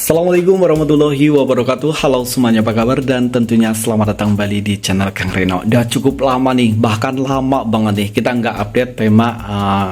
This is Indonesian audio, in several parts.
Assalamualaikum warahmatullahi wabarakatuh. Halo semuanya, apa kabar? Dan tentunya selamat datang kembali di channel Kang Reno. Udah cukup lama nih, bahkan lama banget nih kita nggak update tema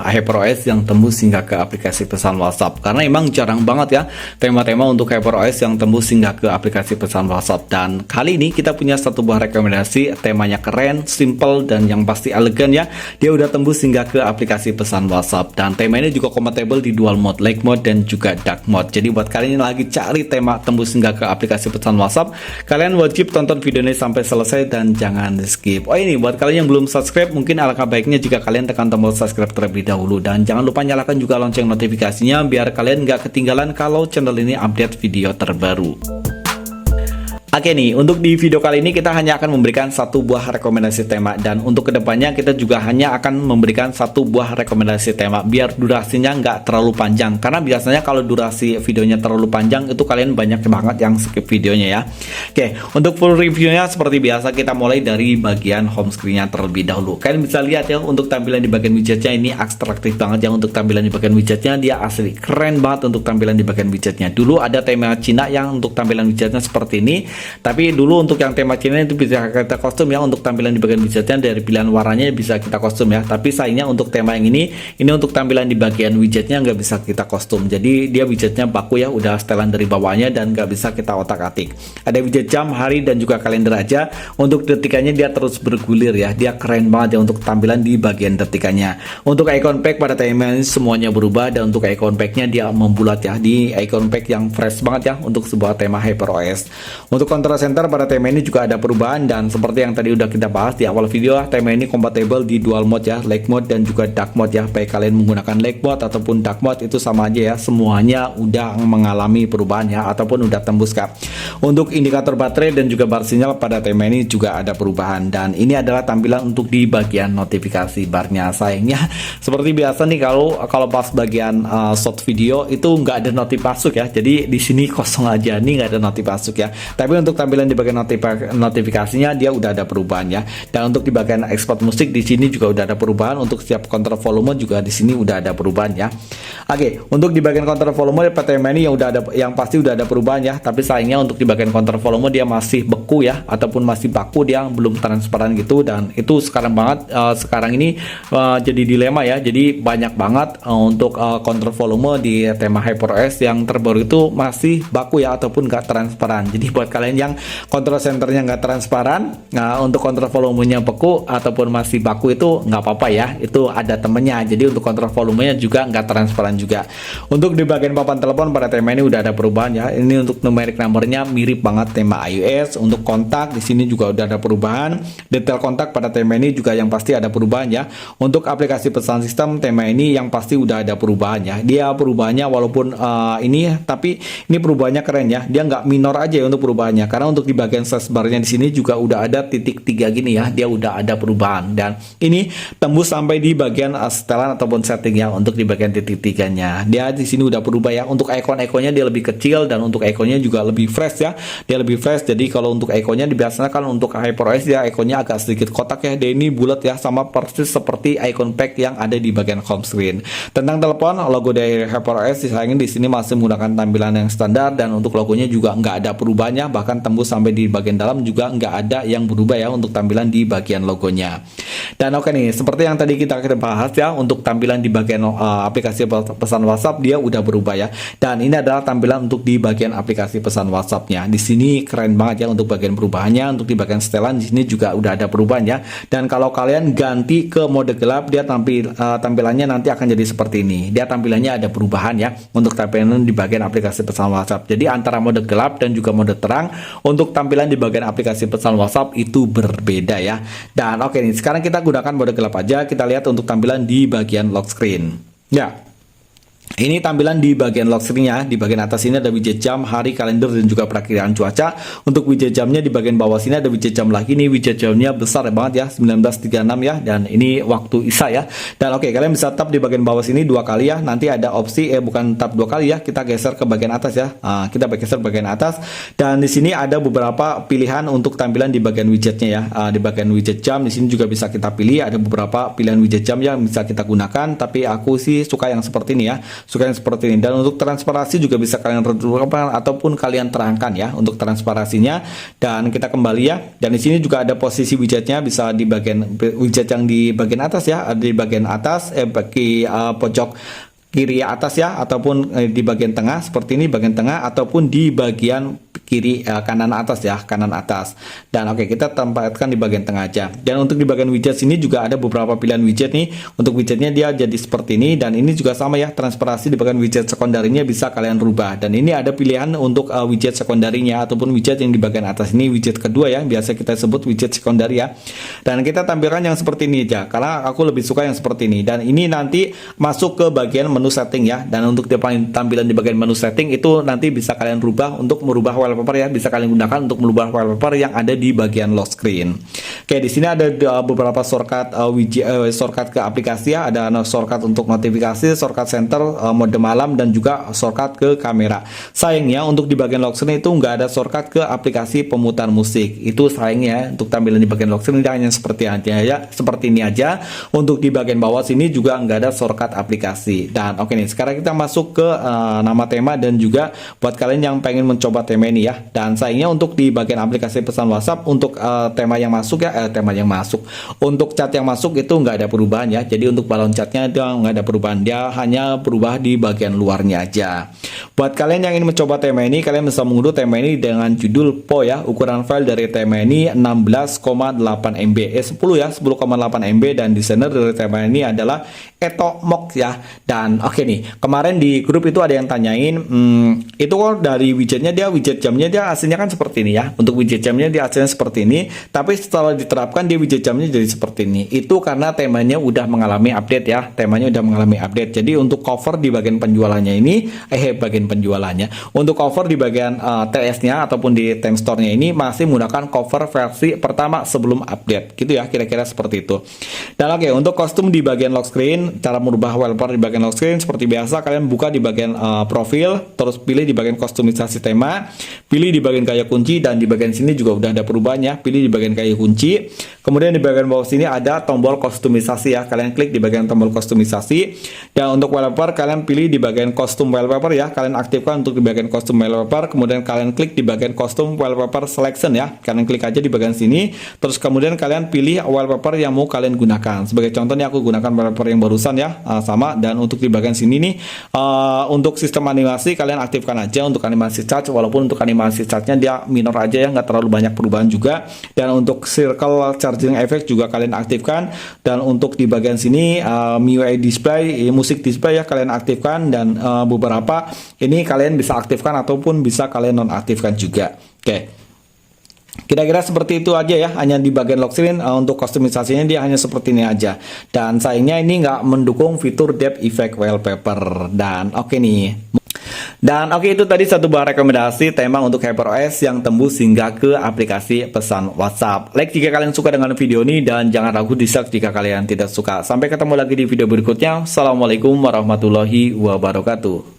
HyperOS yang tembus hingga ke aplikasi pesan WhatsApp. Karena emang jarang banget ya tema-tema untuk HyperOS yang tembus hingga ke aplikasi pesan WhatsApp. Dan kali ini kita punya satu buah rekomendasi, temanya keren, simple, dan yang pasti elegan ya. Dia udah tembus hingga ke aplikasi pesan WhatsApp. Dan tema ini juga compatible di dual mode, light mode, dan juga dark mode. Jadi buat kalian yang lagi cari tema tembus hingga ke aplikasi pesan WhatsApp, kalian wajib tonton video ini sampai selesai dan jangan di skip. Oh ini buat kalian yang belum subscribe, mungkin alangkah baiknya jika kalian tekan tombol subscribe terlebih dahulu, dan jangan lupa nyalakan juga lonceng notifikasinya biar kalian nggak ketinggalan kalau channel ini update video terbaru. Oke nih, untuk di video kali ini kita hanya akan memberikan satu buah rekomendasi tema, dan untuk kedepannya kita juga hanya akan memberikan satu buah rekomendasi tema biar durasinya nggak terlalu panjang, karena biasanya kalau durasi videonya terlalu panjang itu kalian banyak banget yang skip videonya ya. Oke, untuk full reviewnya seperti biasa kita mulai dari bagian home screen-nya terlebih dahulu. Kalian bisa lihat ya, untuk tampilan di bagian widgetnya ini atraktif banget ya. Untuk tampilan di bagian widgetnya dia asli keren banget untuk tampilan di bagian widgetnya. Dulu ada tema Cina yang untuk tampilan widgetnya seperti ini, tapi dulu untuk yang tema Cina itu bisa kita kostum ya. Untuk tampilan di bagian widgetnya dari pilihan warnanya bisa kita kostum ya. Tapi sayangnya untuk tema yang ini untuk tampilan di bagian widgetnya nggak bisa kita kostum. Jadi dia widgetnya baku ya, udah setelan dari bawahnya dan nggak bisa kita otak-atik. Ada widget jam, hari, dan juga kalender aja. Untuk detikannya dia terus bergulir ya. Dia keren banget ya untuk tampilan di bagian detikannya. Untuk icon pack pada tema ini semuanya berubah, dan untuk icon packnya dia membulat ya. Di icon pack yang fresh banget ya untuk sebuah tema HyperOS. Untuk control center pada tema ini juga ada perubahan, dan seperti yang tadi udah kita bahas di awal video, tema ini kompatibel di dual mode ya, light mode dan juga dark mode ya. Baik kalian menggunakan light mode ataupun dark mode itu sama aja ya, semuanya udah mengalami perubahan ya, ataupun udah tembus kak. Untuk indikator baterai dan juga bar sinyal pada tema ini juga ada perubahan, dan ini adalah tampilan untuk di bagian notifikasi barnya. Sayangnya seperti biasa nih, kalau pas bagian short video itu nggak ada notif masuk ya, jadi di sini kosong aja nih, nggak ada notif masuk ya. Tapi untuk tampilan di bagian notifikasinya dia udah ada perubahan ya. Dan untuk di bagian export musik di sini juga udah ada perubahan. Untuk setiap kontrol volume juga di sini udah ada perubahan ya. Oke, untuk di bagian kontrol volume tema ini yang pasti udah ada perubahan ya. Tapi sayangnya untuk di bagian kontrol volume dia masih beku ya, ataupun masih baku, dia belum transparan gitu. Dan itu sekarang ini jadi dilema ya. Jadi banyak banget untuk kontrol volume di tema HyperOS yang terbaru itu masih baku ya, ataupun nggak transparan. Jadi buat kalian yang kontrol centernya nggak transparan, untuk kontrol volumenya beku ataupun masih baku itu nggak apa-apa ya, itu ada temennya. Jadi untuk kontrol volumenya juga nggak transparan juga. Untuk di bagian papan telepon pada tema ini udah ada perubahan ya. Ini untuk numeric numbernya mirip banget tema iOS. Untuk kontak di sini juga udah ada perubahan. Detail kontak pada tema ini juga yang pasti ada perubahan ya. Untuk aplikasi pesan sistem tema ini yang pasti udah ada perubahan ya. Dia perubahannya walaupun tapi ini perubahannya keren ya. Dia nggak minor aja ya untuk perubahannya, karena untuk di bagian search barnya di sini juga udah ada titik 3 gini ya, dia udah ada perubahan, dan ini tembus sampai di bagian setelan ataupun setting ya. Untuk di bagian titik 3-nya dia di sini udah berubah ya. Untuk icon-iconnya dia lebih kecil, dan untuk iconnya juga lebih fresh ya, dia lebih fresh. Jadi kalau untuk iconnya biasanya kan untuk HyperOS dia iconnya agak sedikit kotak ya, dia ini bulat ya, sama persis seperti icon pack yang ada di bagian home screen. Tentang telepon, logo dari HyperOS disayangin di sini masih menggunakan tampilan yang standar, dan untuk logonya juga nggak ada perubahannya, bahkan tembus sampai di bagian dalam juga nggak ada yang berubah ya untuk tampilan di bagian logonya. Dan oke nih, seperti yang tadi kita bahas ya, untuk tampilan di bagian aplikasi pesan WhatsApp dia udah berubah ya. Dan ini adalah tampilan untuk di bagian aplikasi pesan WhatsApp-nya. Di sini keren banget ya untuk bagian perubahannya. Untuk di bagian setelan di sini juga udah ada perubahan ya. Dan kalau kalian ganti ke mode gelap, dia tampilannya nanti akan jadi seperti ini. Dia tampilannya ada perubahan ya untuk tampilan di bagian aplikasi pesan WhatsApp. Jadi antara mode gelap dan juga mode terang, untuk tampilan di bagian aplikasi pesan WhatsApp itu berbeda ya. Dan oke nih, sekarang kita gunakan mode gelap aja. Kita lihat untuk tampilan di bagian lock screen ya. Ini tampilan di bagian lock screen-nya. Di bagian atas ini ada widget jam, hari, kalender, dan juga perakiraan cuaca. Untuk widget jamnya di bagian bawah sini ada widget jam lagi. Ini widget jamnya besar banget ya, 19.36 ya, dan ini waktu Isya ya. Dan oke, kalian bisa tap di bagian bawah sini 2 kali ya. Nanti ada opsi bukan tap 2 kali ya, kita geser ke bagian atas ya. Kita geser bagian atas, dan di sini ada beberapa pilihan untuk tampilan di bagian widgetnya ya. Di bagian widget jam di sini juga bisa kita pilih, ada beberapa pilihan widget jam yang bisa kita gunakan, tapi aku sih suka yang seperti ini ya. suka yang seperti ini. Dan untuk transparansi juga bisa kalian redupkan ataupun kalian terangkan ya untuk transparansinya. Dan kita kembali ya. Dan di sini juga ada posisi widgetnya, bisa di bagian widget yang di bagian atas ya, ada di bagian atas bagi pojok kiri atas ya, ataupun di bagian tengah seperti ini, bagian tengah, ataupun di bagian kiri kanan atas ya, kanan atas. Dan oke, kita tempatkan di bagian tengah aja. Dan untuk di bagian widget sini juga ada beberapa pilihan widget nih. Untuk widgetnya dia jadi seperti ini, dan ini juga sama ya, transparansi di bagian widget sekunderinya bisa kalian rubah. Dan ini ada pilihan untuk widget sekunderinya ataupun widget yang di bagian atas ini, widget kedua ya, biasa kita sebut widget sekunder ya. Dan kita tampilkan yang seperti ini aja, karena aku lebih suka yang seperti ini. Dan ini nanti masuk ke bagian menu setting ya. Dan untuk tampilan di bagian menu setting itu nanti bisa kalian rubah untuk merubah wallpaper ya, bisa kalian gunakan untuk merubah wallpaper yang ada di bagian lock screen. Oke, di sini ada beberapa shortcut shortcut ke aplikasi ya, ada shortcut untuk notifikasi, shortcut center, mode malam, dan juga shortcut ke kamera. Sayangnya untuk di bagian lock screen itu nggak ada shortcut ke aplikasi pemutar musik. Itu sayangnya untuk tampilan di bagian lock screen hanya seperti aja, seperti ini aja. Untuk di bagian bawah sini juga nggak ada shortcut aplikasi. Dan oke nih, sekarang kita masuk ke nama tema, dan juga buat kalian yang pengen mencoba tema ini ya. Dan sayangnya untuk di bagian aplikasi pesan WhatsApp untuk tema yang masuk ya, untuk chat yang masuk itu nggak ada perubahan ya. Jadi untuk balon chatnya itu nggak ada perubahan, dia hanya berubah di bagian luarnya aja. Buat kalian yang ingin mencoba tema ini, kalian bisa mengunduh tema ini dengan judul PO ya. Ukuran file dari tema ini 16,8 MB, 10 ya, 10,8 MB, dan desainer dari tema ini adalah Etomok ya. Dan oke nih, kemarin di grup itu ada yang tanyain, itu kok dari widgetnya dia, widget jamnya dia aslinya kan seperti ini ya. Untuk widget jamnya dia aslinya seperti ini, tapi setelah diterapkan dia widget jamnya jadi seperti ini. Itu karena temanya udah mengalami update ya, temanya udah mengalami update. Jadi untuk cover di bagian penjualannya ini, untuk cover di bagian TS-nya ataupun di theme store-nya ini masih menggunakan cover versi pertama sebelum update, gitu ya, kira-kira seperti itu. Dan oke, untuk kostum di bagian lock screen, cara merubah wallpaper di bagian lock screen seperti biasa, kalian buka di bagian profil, terus pilih di bagian kustomisasi tema, pilih di bagian gaya kunci, dan di bagian sini juga udah ada perubahannya, pilih di bagian gaya kunci. Kemudian di bagian bawah sini ada tombol kustomisasi ya, kalian klik di bagian tombol kustomisasi. Dan untuk wallpaper kalian pilih di bagian custom wallpaper ya, kalian aktifkan untuk di bagian custom wallpaper. Kemudian kalian klik di bagian custom wallpaper selection ya, kalian klik aja di bagian sini. Terus kemudian kalian pilih wallpaper yang mau kalian gunakan. Sebagai contohnya aku gunakan wallpaper yang barusan ya, sama. Dan untuk di bagian sini nih, untuk sistem animasi kalian aktifkan aja untuk animasi charge, walaupun untuk animasi charge-nya dia minor aja ya, nggak terlalu banyak perubahan juga. Dan untuk circle charging effect juga kalian aktifkan. Dan untuk di bagian sini MIUI display, musik display ya, kalian aktifkan. Dan beberapa ini kalian bisa aktifkan ataupun bisa kalian nonaktifkan juga. Oke. Kira-kira seperti itu aja ya, hanya di bagian lock screen. Untuk kustomisasinya dia hanya seperti ini aja. Dan sayangnya ini nggak mendukung fitur depth effect wallpaper. Dan oke nih. Dan oke, itu tadi satu buah rekomendasi tema untuk HyperOS yang tembus hingga ke aplikasi pesan WhatsApp. Like jika kalian suka dengan video ini, dan jangan ragu dislike jika kalian tidak suka. Sampai ketemu lagi di video berikutnya. Assalamualaikum warahmatullahi wabarakatuh.